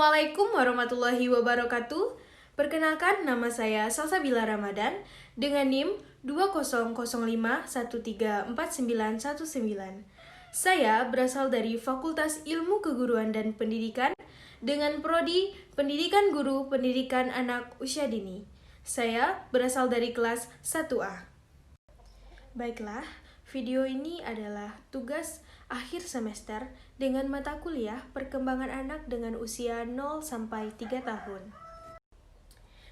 Assalamualaikum warahmatullahi wabarakatuh. Perkenalkan, nama saya Salsabila Ramadan dengan NIM 2005134919. Saya berasal dari Fakultas Ilmu Keguruan dan Pendidikan dengan prodi Pendidikan Guru Pendidikan Anak Usia Dini. Saya berasal dari kelas 1A. Baiklah, video ini adalah tugas akhir semester dengan mata kuliah Perkembangan Anak dengan usia 0 sampai 3 tahun.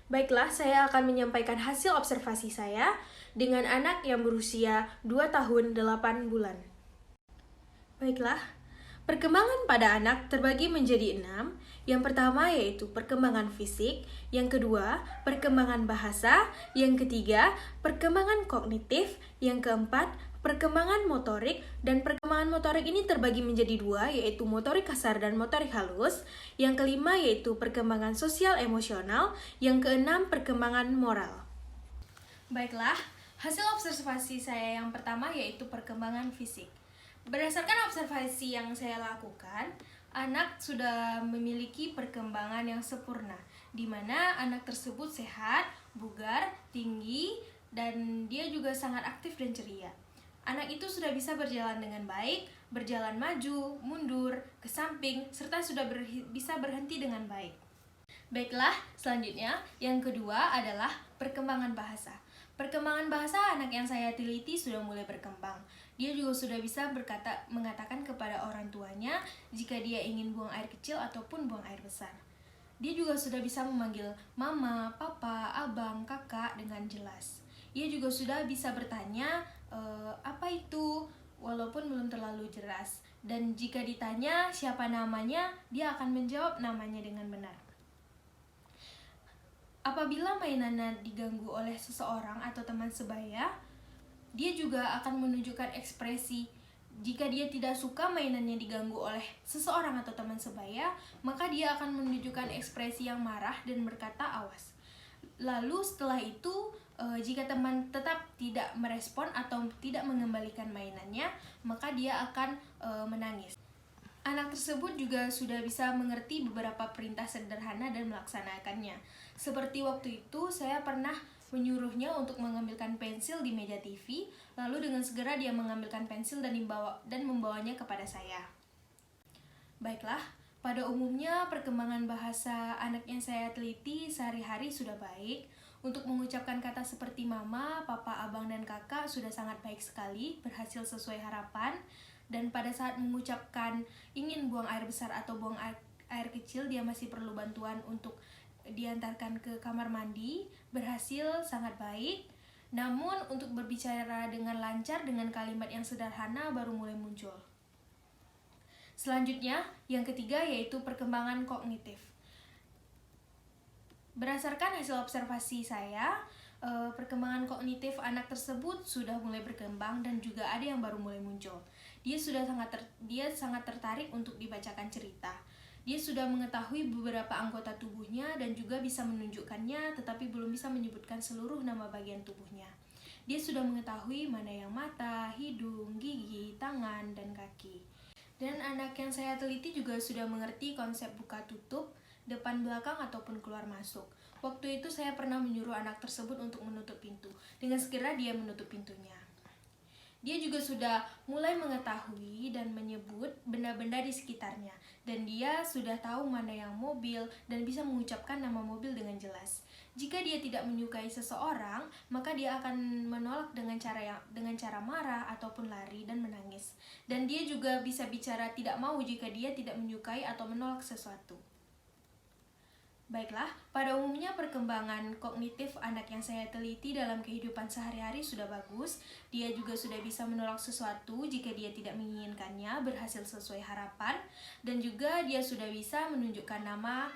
Baiklah, saya akan menyampaikan hasil observasi saya dengan anak yang berusia 2 tahun 8 bulan. Baiklah, perkembangan pada anak terbagi menjadi 6. Yang pertama yaitu perkembangan fisik, yang kedua perkembangan bahasa, yang ketiga perkembangan kognitif, yang keempat perkembangan motorik, dan perkembangan motorik ini terbagi menjadi 2 yaitu motorik kasar dan motorik halus, yang kelima yaitu perkembangan sosial emosional, yang keenam perkembangan moral. Baiklah, hasil observasi saya yang pertama yaitu perkembangan fisik. Berdasarkan observasi yang saya lakukan, anak sudah memiliki perkembangan yang sempurna, di mana anak tersebut sehat, bugar, tinggi, dan dia juga sangat aktif dan ceria. Anak itu sudah bisa berjalan dengan baik, berjalan maju, mundur, ke samping, serta sudah bisa berhenti dengan baik. Baiklah, selanjutnya yang kedua adalah perkembangan bahasa. Perkembangan bahasa anak yang saya teliti sudah mulai berkembang. Dia juga sudah bisa mengatakan kepada orang tuanya jika dia ingin buang air kecil ataupun buang air besar. Dia juga sudah bisa memanggil mama, papa, abang, kakak dengan jelas. Ia juga sudah bisa bertanya apa itu, walaupun belum terlalu jelas. Dan jika ditanya siapa namanya, dia akan menjawab namanya dengan benar. Apabila mainannya diganggu oleh seseorang atau teman sebaya, dia juga akan menunjukkan ekspresi. Jika dia tidak suka mainannya diganggu oleh seseorang atau teman sebaya, maka dia akan menunjukkan ekspresi yang marah dan berkata awas. Lalu setelah itu, jika teman tetap tidak merespon atau tidak mengembalikan mainannya, maka dia akan menangis. Anak tersebut juga sudah bisa mengerti beberapa perintah sederhana dan melaksanakannya. Seperti waktu itu, saya pernah menyuruhnya untuk mengambilkan pensil di meja TV, lalu dengan segera dia mengambilkan pensil dan membawanya kepada saya. Baiklah, pada umumnya perkembangan bahasa anak yang saya teliti sehari-hari sudah baik. Untuk mengucapkan kata seperti mama, papa, abang, dan kakak sudah sangat baik sekali, berhasil sesuai harapan. Dan pada saat mengucapkan ingin buang air besar atau buang air kecil, dia masih perlu bantuan untuk diantarkan ke kamar mandi, berhasil sangat baik. Namun untuk berbicara dengan lancar dengan kalimat yang sederhana baru mulai muncul. Selanjutnya, yang ketiga yaitu perkembangan kognitif. Berdasarkan hasil observasi saya, perkembangan kognitif anak tersebut sudah mulai berkembang dan juga ada yang baru mulai muncul. Dia sangat tertarik untuk dibacakan cerita. Dia sudah mengetahui beberapa anggota tubuhnya dan juga bisa menunjukkannya, tetapi belum bisa menyebutkan seluruh nama bagian tubuhnya. Dia sudah mengetahui mana yang mata, hidung, gigi, tangan, dan kaki. Dan anak yang saya teliti juga sudah mengerti konsep buka tutup, depan belakang ataupun keluar masuk. Waktu itu saya pernah menyuruh anak tersebut untuk menutup pintu. Dengan segera dia menutup pintunya. Dia juga sudah mulai mengetahui dan menyebut benda-benda di sekitarnya. Dan dia sudah tahu mana yang mobil dan bisa mengucapkan nama mobil dengan jelas. Jika dia tidak menyukai seseorang, maka dia akan menolak dengan cara marah ataupun lari dan menangis. Dan dia juga bisa bicara tidak mau jika dia tidak menyukai atau menolak sesuatu. Baiklah, pada umumnya perkembangan kognitif anak yang saya teliti dalam kehidupan sehari-hari sudah bagus. Dia juga sudah bisa menolak sesuatu jika dia tidak menginginkannya, berhasil sesuai harapan. Dan juga dia sudah bisa menunjukkan nama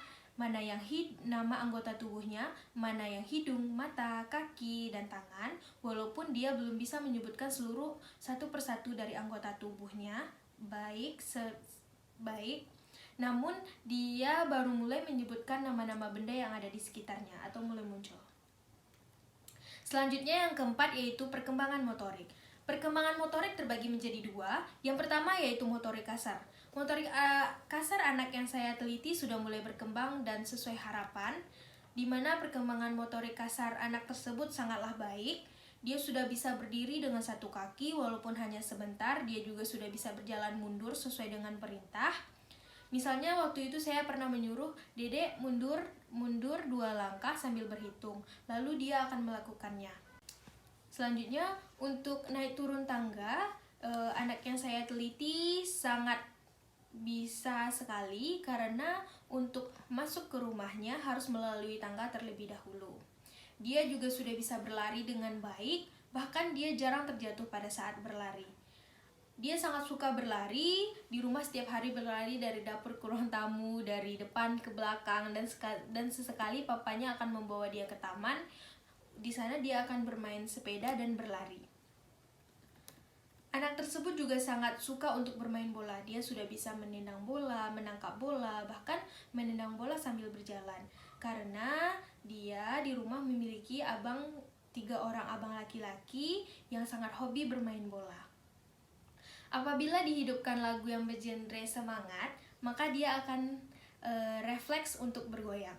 anggota tubuhnya, mana yang hidung, mata, kaki, dan tangan, walaupun dia belum bisa menyebutkan seluruh satu persatu dari anggota tubuhnya, namun dia baru mulai menyebutkan nama-nama benda yang ada di sekitarnya atau mulai muncul. Selanjutnya yang keempat yaitu perkembangan motorik. Perkembangan motorik terbagi menjadi dua. Yang pertama yaitu motorik kasar. Motorik kasar anak yang saya teliti sudah mulai berkembang dan sesuai harapan, di mana perkembangan motorik kasar anak tersebut sangatlah baik. Dia sudah bisa berdiri dengan satu kaki walaupun hanya sebentar. Dia juga sudah bisa berjalan mundur sesuai dengan perintah. Misalnya waktu itu saya pernah menyuruh Dedek mundur 2 langkah sambil berhitung. Lalu dia akan melakukannya. Selanjutnya untuk naik turun tangga, anak yang saya teliti sangat bisa sekali karena untuk masuk ke rumahnya harus melalui tangga terlebih dahulu. Dia juga sudah bisa berlari dengan baik, bahkan dia jarang terjatuh pada saat berlari. Dia sangat suka berlari, di rumah setiap hari berlari dari dapur ke ruang tamu, dari depan ke belakang, dan sesekali papanya akan membawa dia ke taman. Di sana dia akan bermain sepeda dan berlari. Anak tersebut juga sangat suka untuk bermain bola. Dia sudah bisa menendang bola, menangkap bola, bahkan menendang bola sambil berjalan. Karena dia di rumah memiliki 3 orang abang laki-laki yang sangat hobi bermain bola. Apabila dihidupkan lagu yang bergenre semangat, maka dia akan refleks untuk bergoyang.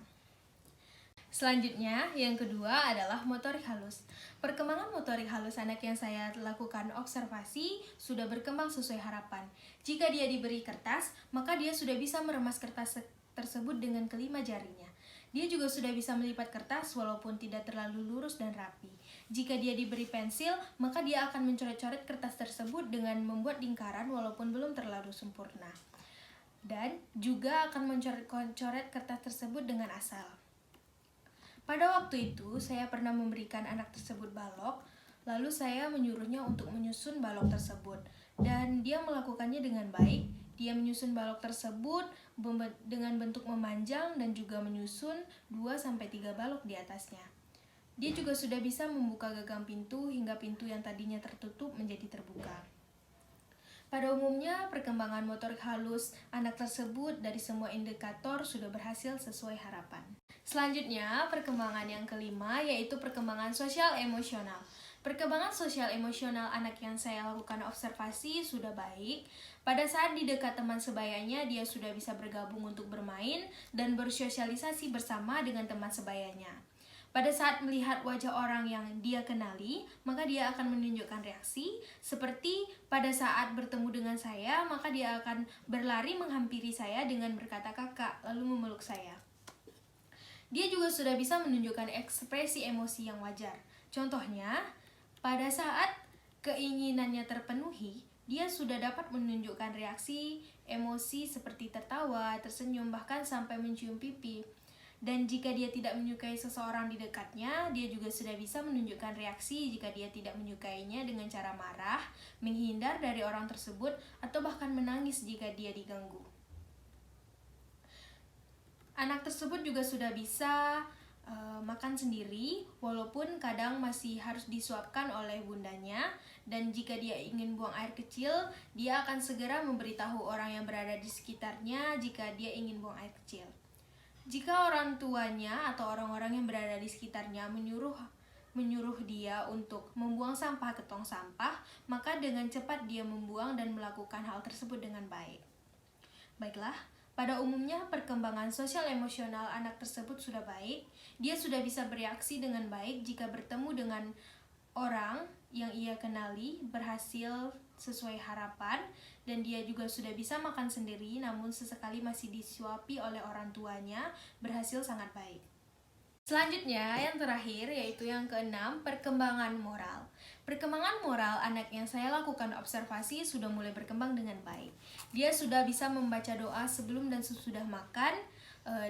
Selanjutnya, yang kedua adalah motorik halus. Perkembangan motorik halus anak yang saya lakukan observasi sudah berkembang sesuai harapan. Jika dia diberi kertas, maka dia sudah bisa meremas kertas tersebut dengan kelima jarinya. Dia juga sudah bisa melipat kertas walaupun tidak terlalu lurus dan rapi. Jika dia diberi pensil, maka dia akan mencoret-coret kertas tersebut dengan membuat lingkaran walaupun belum terlalu sempurna. Dan juga akan mencoret-coret kertas tersebut dengan asal. Pada waktu itu, saya pernah memberikan anak tersebut balok, lalu saya menyuruhnya untuk menyusun balok tersebut. Dan dia melakukannya dengan baik. Dia menyusun balok tersebut dengan bentuk memanjang dan juga menyusun 2-3 balok di atasnya. Dia juga sudah bisa membuka gagang pintu hingga pintu yang tadinya tertutup menjadi terbuka. Pada umumnya, perkembangan motorik halus anak tersebut dari semua indikator sudah berhasil sesuai harapan. Selanjutnya, perkembangan yang kelima yaitu perkembangan sosial emosional. Perkembangan sosial emosional anak yang saya lakukan observasi sudah baik. Pada saat di dekat teman sebayanya, dia sudah bisa bergabung untuk bermain dan bersosialisasi bersama dengan teman sebayanya. Pada saat melihat wajah orang yang dia kenali, maka dia akan menunjukkan reaksi. Seperti pada saat bertemu dengan saya, maka dia akan berlari menghampiri saya dengan berkata kakak, lalu memeluk saya. Dia juga sudah bisa menunjukkan ekspresi emosi yang wajar. Contohnya, pada saat keinginannya terpenuhi, dia sudah dapat menunjukkan reaksi emosi seperti tertawa, tersenyum, bahkan sampai mencium pipi. Dan jika dia tidak menyukai seseorang di dekatnya, dia juga sudah bisa menunjukkan reaksi jika dia tidak menyukainya dengan cara marah, menghindar dari orang tersebut, atau bahkan menangis jika dia diganggu. Anak tersebut juga sudah bisa makan sendiri, walaupun kadang masih harus disuapkan oleh bundanya. Dan jika dia ingin buang air kecil, dia akan segera memberitahu orang yang berada di sekitarnya jika dia ingin buang air kecil. Jika orang tuanya atau orang-orang yang berada di sekitarnya menyuruh dia untuk membuang sampah ke tong sampah, maka dengan cepat dia membuang dan melakukan hal tersebut dengan baik. Baiklah, pada umumnya perkembangan sosial emosional anak tersebut sudah baik. Dia sudah bisa bereaksi dengan baik jika bertemu dengan orang yang ia kenali, berhasil sesuai harapan, dan dia juga sudah bisa makan sendiri, namun sesekali masih disuapi oleh orang tuanya, berhasil sangat baik. Selanjutnya, yang terakhir yaitu yang keenam, perkembangan moral. Perkembangan moral anak yang saya lakukan observasi sudah mulai berkembang dengan baik. Dia sudah bisa membaca doa sebelum dan sesudah makan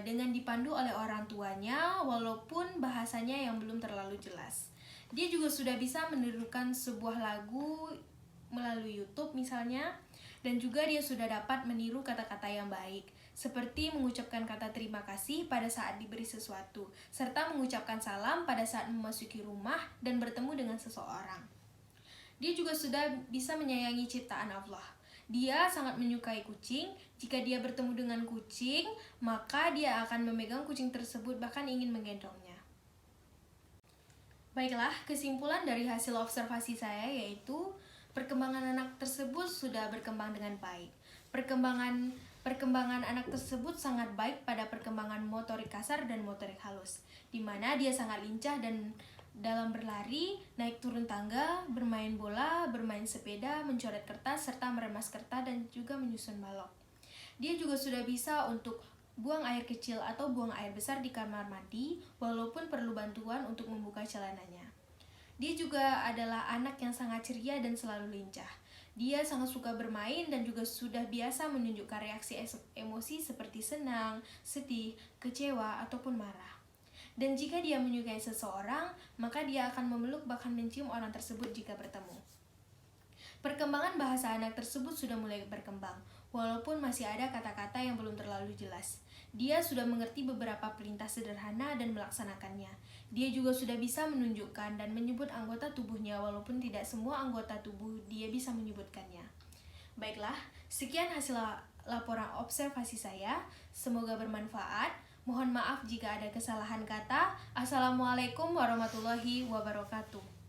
dengan dipandu oleh orang tuanya, walaupun bahasanya yang belum terlalu jelas. Dia juga sudah bisa menirukan sebuah lagu melalui YouTube misalnya, dan juga dia sudah dapat meniru kata-kata yang baik, seperti mengucapkan kata terima kasih pada saat diberi sesuatu, serta mengucapkan salam pada saat memasuki rumah dan bertemu dengan seseorang. Dia juga sudah bisa menyayangi ciptaan Allah. Dia sangat menyukai kucing. Jika dia bertemu dengan kucing, maka dia akan memegang kucing tersebut, bahkan ingin menggendongnya. Baiklah, kesimpulan dari hasil observasi saya yaitu perkembangan anak tersebut sudah berkembang dengan baik. Perkembangan anak tersebut sangat baik pada perkembangan motorik kasar dan motorik halus, di mana dia sangat lincah dan dalam berlari, naik turun tangga, bermain bola, bermain sepeda, mencoret kertas, serta meremas kertas dan juga menyusun balok. Dia juga sudah bisa untuk buang air kecil atau buang air besar di kamar mandi, walaupun perlu bantuan untuk membuka celananya. Dia juga adalah anak yang sangat ceria dan selalu lincah. Dia sangat suka bermain dan juga sudah biasa menunjukkan reaksi emosi seperti senang, sedih, kecewa, ataupun marah. Dan jika dia menyukai seseorang, maka dia akan memeluk bahkan mencium orang tersebut jika bertemu. Perkembangan bahasa anak tersebut sudah mulai berkembang, walaupun masih ada kata-kata yang belum terlalu jelas. Dia sudah mengerti beberapa perintah sederhana dan melaksanakannya. Dia juga sudah bisa menunjukkan dan menyebut anggota tubuhnya, walaupun tidak semua anggota tubuh dia bisa menyebutkannya. Baiklah, sekian hasil laporan observasi saya. Semoga bermanfaat. Mohon maaf jika ada kesalahan kata. Assalamualaikum warahmatullahi wabarakatuh.